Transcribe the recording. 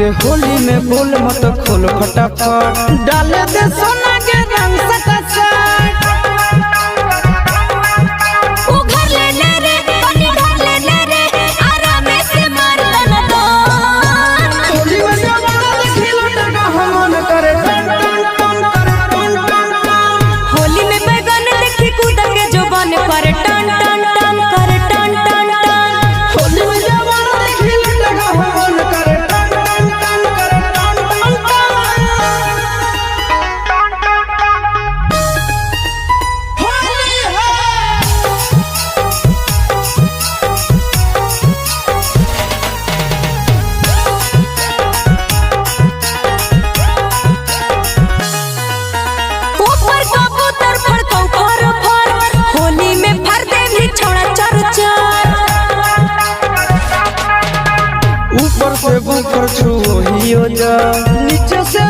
के होली में बोल मत खोल फटाफट डाले दे सोना के रंग सटासट उघर ले रे पानी ढाल ले रे आराम से मार दन दन होली में जवाना देखी लटका हमन करे टन टन टन करे टन टन टन होली में बैगन देखी कूद के जुबान पर टन टन टन करे टन टन टन होली में जवाना देखी लटका हमन करे टन टन टन करे टन टन टन होली ऊपर कबूतर फड़कौ फर फर होली में फर दे भी छोड़ा चर चर ऊपर से ऊपर छू हियो जा नीचे से